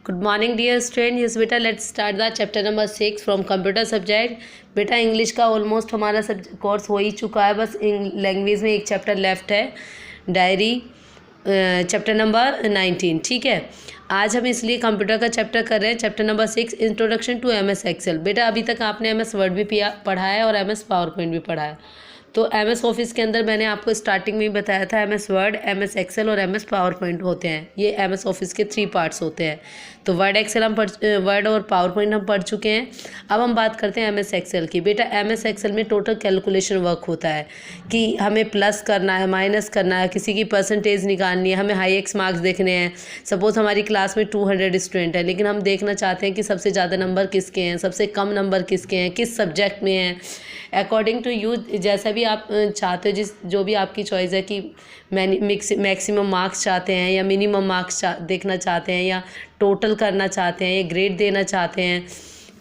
Good morning dear student. Yes बेटा, let's start the chapter number 6 from computer subject. बेटा English का almost हमारा course हो ही चुका है, बस लैंग्वेज में एक चैप्टर लेफ्ट है, डायरी चैप्टर नंबर 19। ठीक है, आज हम इसलिए कंप्यूटर का चैप्टर कर रहे हैं, chapter number 6 introduction to MS Excel. बेटा अभी तक आपने MS वर्ड भी पढ़ा है और MS पावर पॉइंट भी पढ़ा है। तो MS ऑफिस के अंदर मैंने आपको स्टार्टिंग में ही बताया था MS वर्ड, MS एक्सेल और MS पावर पॉइंट होते हैं। ये MS ऑफिस के 3 पार्ट्स होते हैं। तो वर्ड और पावर पॉइंट हम पढ़ चुके हैं। अब हम बात करते हैं MS एक्सेल की। बेटा MS एक्सेल में टोटल कैलकुलेशन वर्क होता है कि हमें प्लस करना है, माइनस करना है, किसी की परसेंटेज निकालनी है, हमें हाई एक्स मार्क्स देखने हैं। सपोज हमारी क्लास में 200 स्टूडेंट है, लेकिन हम देखना चाहते हैं कि सबसे ज़्यादा नंबर किसके हैं, सबसे कम नंबर किसके हैं, किस सब्जेक्ट में हैं। अकॉर्डिंग टू यू, जैसा भी आप चाहते हो, जो भी आपकी चॉइस है कि मैक्सिमम मार्क्स चाहते हैं या मिनिमम मार्क्स देखना चाहते हैं या टोटल करना चाहते हैं या ग्रेड देना चाहते हैं।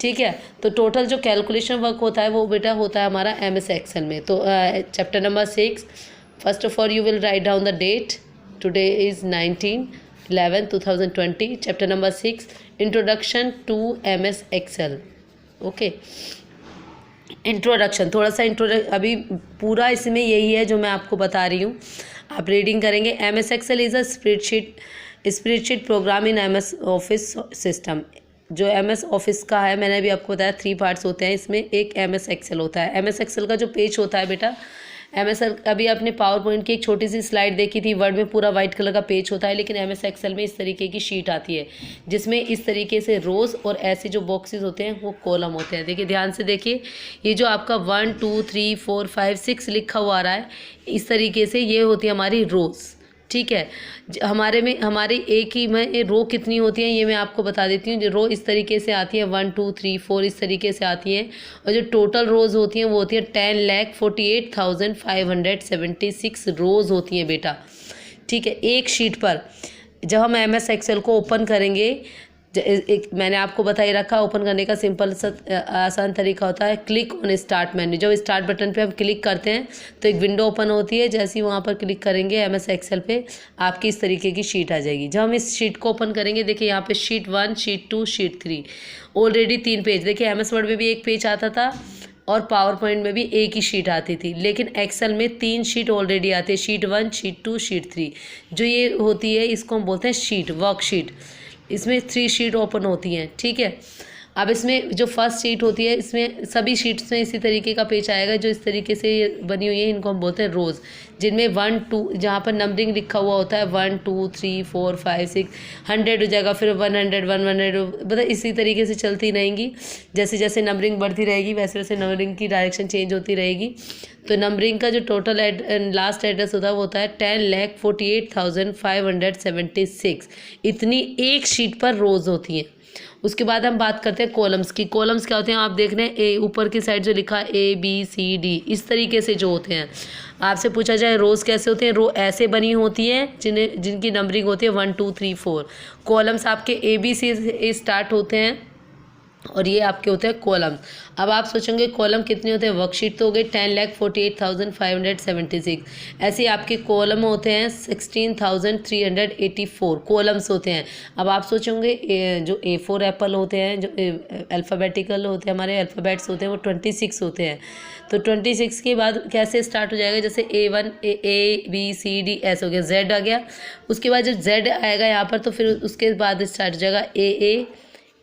ठीक है, तो टोटल जो कैलकुलेशन वर्क होता है वो बेटा होता है हमारा MS एक्सेल में। तो chapter number 6, first of all you will write down the date. Today is 19/11/2020। Chapter number 6, introduction to MS Excel. Okay, introduction, थोड़ा सा अभी पूरा इसमें यही है जो मैं आपको बता रही हूँ। आप रीडिंग करेंगे। MS Excel is a spreadsheet program in MS office system. जो MS ऑफिस का है, मैंने अभी आपको बताया 3 पार्ट्स होते हैं, इसमें एक MS एक्सेल होता है। MS एक्सेल का जो पेज होता है बेटा, अभी आपने पावर पॉइंट की एक छोटी सी स्लाइड देखी थी, वर्ड में पूरा वाइट कलर का पेज होता है, लेकिन MS एक्सेल में इस तरीके की शीट आती है जिसमें इस तरीके से रोज़ और ऐसे जो बॉक्सेस होते हैं वो कॉलम होते हैं। देखिए, ध्यान से देखिए, ये जो आपका 1 2 3 4 5 6 लिखा हुआ आ रहा है, इस तरीके से ये होती है हमारी रोज़। ठीक है, हमारी एक ही में रो कितनी होती है ये मैं आपको बता देती हूँ। जो रो इस तरीके से आती है 1 2 3 4 इस तरीके से आती है, और जो टोटल रोज़ होती हैं वो होती है 10,48,576 रोज़ होती हैं बेटा। ठीक है, एक शीट पर जब हम MS एक्सेल को ओपन करेंगे, मैंने आपको बता ही रखा, ओपन करने का सिंपल सा आसान तरीका होता है, क्लिक ऑन स्टार्ट मेन्यू। जब स्टार्ट बटन पे हम क्लिक करते हैं तो एक विंडो ओपन होती है। जैसे ही वहाँ पर क्लिक करेंगे MS एक्सेल पे, आपकी इस तरीके की शीट आ जाएगी। जब हम इस शीट को ओपन करेंगे, देखिए यहाँ पे sheet 1, sheet 2, sheet 3, already 3 page. देखिए MS वर्ड में भी एक पेज आता था और पावर पॉइंट में भी एक ही शीट आती थी, लेकिन एक्सेल में 3 शीट ऑलरेडी आती है, शीट 1, शीट 2, शीट 3। जो ये होती है इसको हम बोलते हैं शीट, वर्कशीट। इसमें 3 शीट ओपन होती हैं। ठीक है, अब इसमें जो फर्स्ट शीट होती है, इसमें सभी शीट्स में इसी तरीके का पेज आएगा जो इस तरीके से बनी हुई है, इनको हम बोलते हैं रोज़, जिनमें 1 2 जहाँ पर नंबरिंग लिखा हुआ होता है 1 2 3 4 5 6 100 हो जाएगा, फिर 100 100 मतलब इसी तरीके से चलती रहेंगी। जैसे जैसे नंबरिंग बढ़ती रहेगी वैसे वैसे नंबरिंग की डायरेक्शन चेंज होती रहेगी। तो नंबरिंग का जो टोटल लास्ट एड्रेस होता है वो होता है 10,48,576। इतनी एक शीट पर रोज़ होती हैं। उसके बाद हम बात करते हैं कॉलम्स की। कॉलम्स क्या होते हैं आप देख रहे हैं, ए ऊपर की साइड जो लिखा है ABCD इस तरीके से जो होते हैं। आपसे पूछा जाए रोज़ कैसे होते हैं, रो ऐसे बनी होती हैं जिनकी नंबरिंग होती है 1 2 3 4। कॉलम्स आपके ABC से स्टार्ट होते हैं और ये आपके होते हैं कॉलम। अब आप सोचेंगे कॉलम कितने होते हैं, वर्कशीट तो हो गई 10,48,576। ऐसे आपके कॉलम होते हैं 16,384 कॉलम्स होते हैं। अब आप सोचेंगे जो A4 एप्पल होते हैं, जो अल्फ़ाबेटिकल होते हैं, हमारे अल्फ़ाबेट्स होते हैं वो 26 होते हैं। तो 26 के बाद कैसे स्टार्ट हो जाएगा, जैसे A1 ABCD ऐसे हो गया, Z आ गया। उसके बाद जब Z आएगा यहाँ पर तो फिर उसके बाद स्टार्ट हो जाएगा AA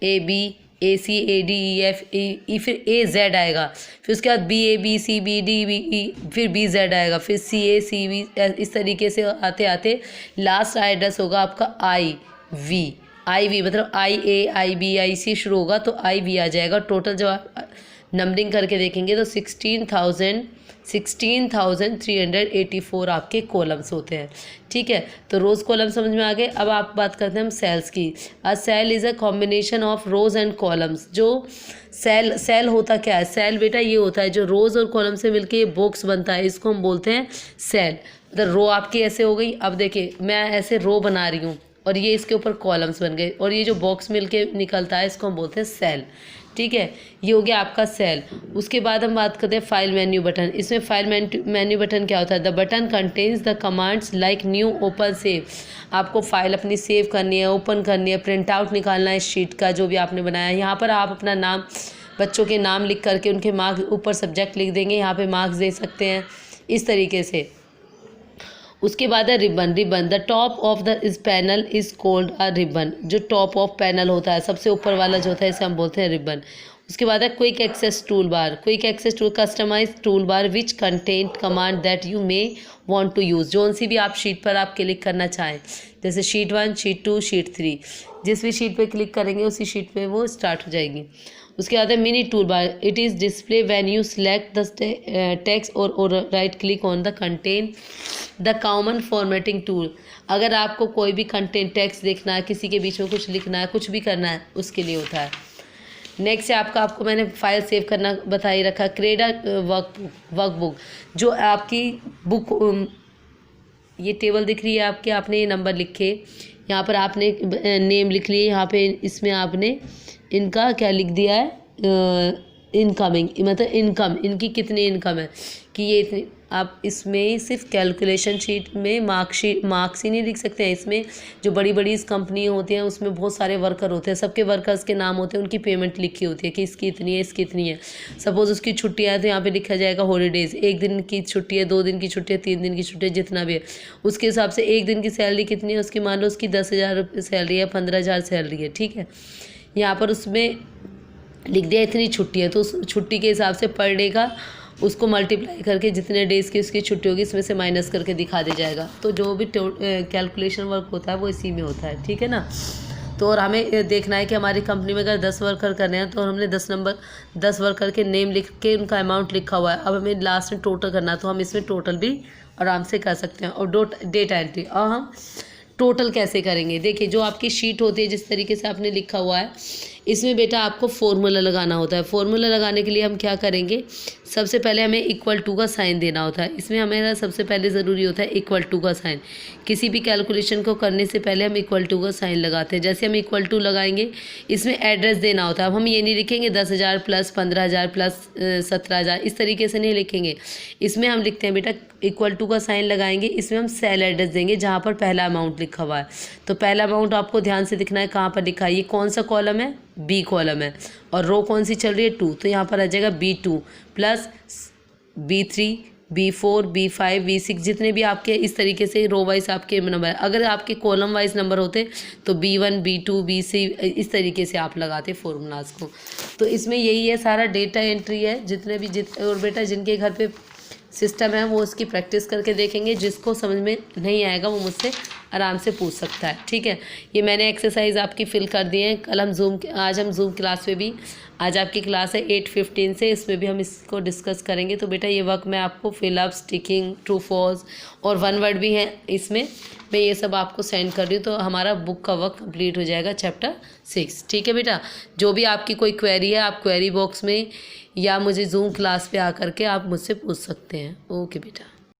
AB ACADEF E, फिर AZ आएगा, फिर उसके बाद BABCBDBE, फिर BZ आएगा, फिर CACB, इस तरीके से आते आते लास्ट एड्रेस होगा आपका IV मतलब IA IB IC शुरू होगा तो IV आ जाएगा। टोटल जब आप नंबरिंग करके देखेंगे तो 16,384 आपके कॉलम्स होते हैं। ठीक है, तो रोज़ कॉलम समझ में आ गए। अब आप बात करते हैं हम सेल्स की। A cell is a combination of rows and columns. जो सेल होता क्या है, सेल बेटा ये होता है जो रोज़ और कॉलम से मिलके बॉक्स बनता है, इसको हम बोलते हैं सेल। मतलब रो आपकी ऐसे हो गई। अब देखिए मैं ऐसे रो बना रही हूँ और ये इसके ऊपर कॉलम्स बन गए, और ये जो बॉक्स मिल के निकलता है इसको हम बोलते हैं सेल। ठीक है, ये हो गया आपका सेल। उसके बाद हम बात करते हैं फाइल मेन्यू बटन। इसमें फाइल मेन्यू बटन क्या होता है? The button contains the commands like new, open, save. आपको फाइल अपनी सेव करनी है, ओपन करनी है, प्रिंट आउट निकालना है शीट का जो भी आपने बनाया है। यहाँ पर आप अपना नाम, बच्चों के नाम लिख करके उनके मार्क्स, ऊपर सब्जेक्ट लिख देंगे, यहाँ पे मार्क्स दे सकते हैं इस तरीके से। उसके बाद है ribbon. Ribbon, the top of the is panel is called a ribbon. जो टॉप ऑफ पैनल होता है, सबसे ऊपर वाला जो होता है, इसे हम बोलते हैं रिबन। उसके बाद है quick access tool bar. Quick access tool, customize tool bar which content command that you may want to use. जोन सी भी आप शीट पर आप क्लिक करना चाहें, जैसे शीट 1, शीट 2, शीट 3, जिस भी शीट पे क्लिक करेंगे उसी शीट पे वो स्टार्ट हो जाएगी। उसके बाद है mini tool bar. It is display when you select the text और right click on the content the common formatting tool. अगर आपको कोई भी कंटेंट टेक्स्ट देखना है, किसी के बीच में कुछ लिखना है, कुछ भी करना है, उसके लिए होता है। नेक्स्ट है आपको मैंने फाइल सेव करना बता ही रखा। क्रिएट अ वर्कबुक, जो आपकी बुक, ये टेबल दिख रही है आपके, आपने ये नंबर लिखे, यहाँ पर आपने नेम लिख लिए, यहाँ पे इसमें आपने इनका क्या लिख दिया है, इनकमिंग, मतलब इनकम, इनकी कितनी इनकम है कि ये इतनी। आप इसमें सिर्फ कैलकुलेशन शीट में मार्क्स ही नहीं लिख सकते हैं। इसमें जो बड़ी बड़ी इस कंपनी होती हैं उसमें बहुत सारे वर्कर होते हैं, सबके वर्कर्स के नाम होते हैं, उनकी पेमेंट लिखी होती है कि इसकी इतनी है, इसकी इतनी है। सपोज़ उसकी छुट्टियाँ हैं तो यहाँ पे लिखा जाएगा हॉलीडेज़, 1 दिन की छुट्टी है, 2 दिन की छुट्टी है, 3 दिन की छुट्टी है, जितना भी है उसके हिसाब से 1 दिन की सैलरी कितनी है उसकी, मान लो उसकी 10,000 सैलरी है, 15,000 सैलरी है। ठीक है, यहाँ पर उसमें लिख दिया इतनी छुट्टी है, तो उस छुट्टी के हिसाब से पर डे का उसको मल्टीप्लाई करके जितने डेज़ की उसकी छुट्टी होगी इसमें से माइनस करके दिखा दिया जाएगा। तो जो भी कैलकुलेशन वर्क होता है वो इसी में होता है। ठीक है ना। तो और हमें देखना है कि हमारी कंपनी में अगर 10 वर्कर करने हैं तो हमने 10 वर्कर के नेम लिख के उनका अमाउंट लिखा हुआ है। अब हमें लास्ट में टोटल करना है तो हम इसमें टोटल भी आराम से कर सकते हैं। और डेटा एंट्री, और हम टोटल कैसे करेंगे? देखिए, जो आपकी शीट होती है जिस तरीके से आपने लिखा हुआ है, इसमें बेटा आपको फॉर्मूला लगाना होता है। फॉर्मूला लगाने के लिए हम क्या करेंगे? सबसे पहले हमें इक्वल टू का साइन देना होता है। इसमें हमें सबसे पहले ज़रूरी होता है इक्वल टू का साइन। किसी भी कैलकुलेशन को करने से पहले हम इक्वल टू का साइन लगाते हैं। जैसे हम इक्वल टू लगाएंगे, इसमें एड्रेस देना होता है। अब हम ये नहीं लिखेंगे 10,000 प्लस 15,000 प्लस 17,000, इस तरीके से नहीं लिखेंगे। इसमें हम लिखते हैं बेटा इक्वल टू का साइन लगाएंगे, इसमें हम सेल एड्रेस देंगे जहाँ पर पहला अमाउंट लिखा हुआ है। तो पहला अमाउंट आपको ध्यान से दिखना है कहाँ पर लिखा है। ये कौन सा कॉलम है? बी कॉलम है। और रो कौन सी चल रही है? 2, तो यहाँ पर आ जाएगा B2 plus B3, B4, B5, B6, जितने भी आपके इस तरीके से रो वाइज आपके नंबर है। अगर आपके कॉलम वाइज नंबर होते तो B1, B2, B3 इस तरीके से आप लगाते फॉर्मूलाज को। तो इसमें यही है, सारा डेटा एंट्री है। जितने भी और बेटा जिनके घर पे सिस्टम है वो उसकी प्रैक्टिस करके देखेंगे। जिसको समझ में नहीं आएगा वो मुझसे आराम से पूछ सकता है। ठीक है, ये मैंने एक्सरसाइज आपकी फिल कर दी है। कल हम आज हम जूम क्लास में भी, आज आपकी क्लास है 8:15 से, इसमें भी हम इसको डिस्कस करेंगे। तो बेटा ये वर्क मैं आपको फिलअप, स्टिकिंग, ट्रू फॉल्स और 1 वर्ड भी है इसमें, मैं ये सब आपको सेंड कर रही हूँ। तो हमारा बुक का वर्क कंप्लीट हो जाएगा चैप्टर 6। ठीक है बेटा, जो भी आपकी कोई क्वेरी है आप क्वेरी बॉक्स में या मुझे जूम क्लास पे आकर के आप मुझसे पूछ सकते हैं। ओके बेटा।